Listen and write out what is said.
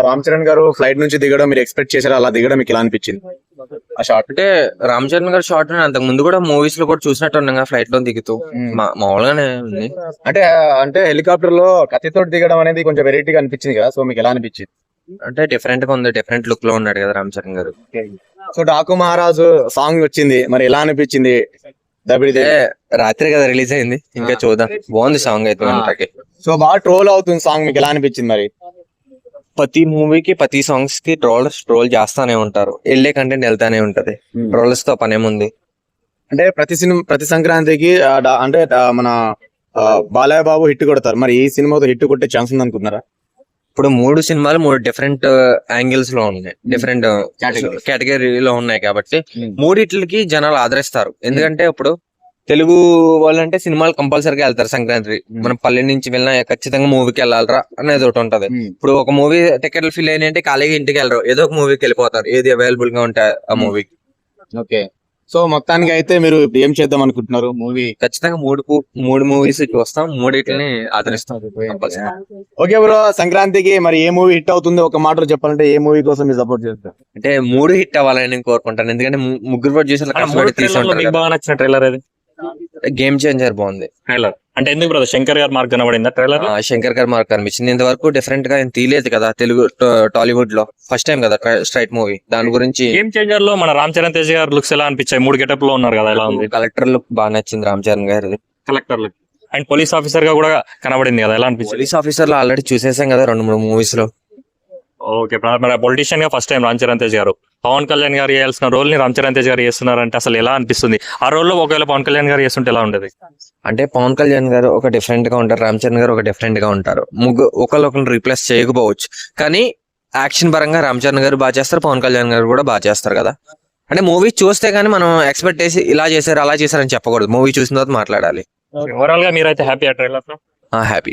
రామ్ చరణ్ గారు ఫ్లైట్ నుంచి దిగడం మీరు ఎక్స్పెక్ట్ చేశారా? అలా దిగడం మీకు ఎలా అనిపించింది ఆ షాట్? అంటే రామ్ చరణ్ గారి షార్ట్ అంతకు ముందు కూడా మూవీస్ లో కూడా చూసినట్టు ఉన్నాం ఫ్లైట్ లో దిగుతూ మామూలుగానే ఉంది. అంటే అంటే హెలికాప్టర్ లో కత్తితో దిగడం అనేది కొంచెం వెరైటీగా అనిపించింది కదా, సో మీకు ఎలా అనిపించింది? అంటే డిఫరెంట్ గా ఉంది, డిఫరెంట్ లుక్ లో ఉన్నాడు కదా రామ్ చరణ్ గారు. సో డాకు మహారాజు సాంగ్ వచ్చింది, మరి ఎలా అనిపించింది? అంటే రాత్రి కదా రిలీజ్ అయింది, ఇంకా చూద్దాం. బాగుంది సాంగ్ అయితే మనకి. సో బాగా ట్రోల్ అవుతుంది సాంగ్, మీకు ఎలా అనిపించింది మరి? ప్రతి మూవీకి ప్రతి సాంగ్స్ కి ట్రోల్ చేస్తానే ఉంటారు, వెళ్ళే కంటెంట్ వెళ్తానే ఉంటది. ట్రోల్స్ తో పనేముంది? అంటే ప్రతి సంక్రాంతికి అంటే మన బాలయ్య బాబు హిట్ కొడతారు, మరి ఈ సినిమాతో హిట్ కొట్టే ఛాన్స్ ఉంది అనుకుంటున్నారా? ఇప్పుడు 3 సినిమాలు 3 డిఫరెంట్ యాంగిల్స్ లో ఉన్నాయి, డిఫరెంట్ కేటగిరీలో ఉన్నాయి కాబట్టి మూడిట్లకి జనాలు ఆదరిస్తారు. ఎందుకంటే ఇప్పుడు తెలుగు వాళ్ళంటే సినిమాలు కంపల్సరీగా వెళ్తారు సంక్రాంతి. మనం పల్లె నుంచి వెళ్ళినా ఖచ్చితంగా మూవీకి వెళ్ళాలరా అనేది ఒకటి ఉంటది. ఇప్పుడు ఒక మూవీ టికెట్లు ఫిల్ అయినా అంటే ఖాళీగా ఇంటికి వెళ్ళరు, ఏదో ఒక మూవీకి వెళ్ళిపోతారు, ఏది అవైలబుల్ గా ఉంటే ఆ మూవీకి. ఓకే, సో మొత్తానికి అయితే మీరు ఏం చేద్దాం అనుకుంటున్నారు? మూవీ ఖచ్చితంగా మూడు మూవీస్ చూస్తాం, మూడిట్లని ఆదరిస్తాం. ఓకే బ్రో, సంక్రాంతికి మరి ఏ మూవీ హిట్ అవుతుంది ఒక మాటలో చెప్పాలంటే ఏ మూవీ కోసం మీరు సపోర్ట్ చేస్తారు? అంటే 3 హిట్ అవ్వాలని కోరుకుంటాను, ఎందుకంటే ముగ్గురు నచ్చిన ట్రైలర్ అది గేమ్ చేంజర్ బాగుంది ట్రైలర్. అంటే ఎందుకు బ్రదర్ శంకర్ గారు మార్క్ కనబడిందా ట్రైలర్? శంకర్ గారు మార్క్ కనిపించింది. ఇంతవరకు డిఫరెంట్ గా తీయలేదు కదా తెలుగు టాలీవుడ్ లో, ఫస్ట్ టైం కదా స్ట్రైట్ మూవీ. దాని గురించి గేమ్ చేంజర్ లో మన రామ్ చరణ్ తేజ్ గారు లుక్స్ ఎలా అనిపించాయి? 3 గెటప్ లో ఉన్నారు కదా, ఎలా ఉంది? కలెక్టర్ లుక్ బాగా నచ్చింది రామ్ చరణ్ గారి. Collector look and police officer గా కూడా కనబడింది కదా, ఎలా అనిపించింది? పోలీస్ ఆఫీసర్ లో ఆల్రెడీ చూసేసాం కదా 2-3 మూవీస్ లో. ఓకే, మన పొలిటీషియన్ గా ఫస్ట్ టైం రామ్ చరణ్ తేజ్ గారు. పవన్ కళ్యాణ్ గారు చేయాల్సిన రోల్ ని రామ్ చరణ్ తేజ్ గారు చేస్తున్నారంటే అసలు ఎలా అనిపిస్తుంది? ఆ రోల్ లో ఒకవేళ పవన్ కళ్యాణ్ గారు చేస్తుంటే ఎలా ఉండేది? అంటే పవన్ కళ్యాణ్ గారు ఒక డిఫరెంట్ గా ఉంటారు, రామ్ చరణ్ గారు ఒక డిఫరెంట్ గా ఉంటారు. ఒకరిని రీప్లేస్ చేయకపోవచ్చు, కానీ యాక్షన్ పరంగా రామ్ చరణ్ గారు బాగా చేస్తారు, పవన్ కళ్యాణ్ గారు కూడా బాగా చేస్తారు కదా. అంటే మూవీ చూస్తే గానీ మనం ఎక్స్పెక్ట్ చేసి ఇలా చేశారు అలా చేశారని చెప్పకూడదు, మూవీ చూసిన తర్వాత మాట్లాడాలి. ఓవరాల్ గా మీరైతే హ్యాపీ ఆ ట్రైలర్ లో? హ్యాపీ.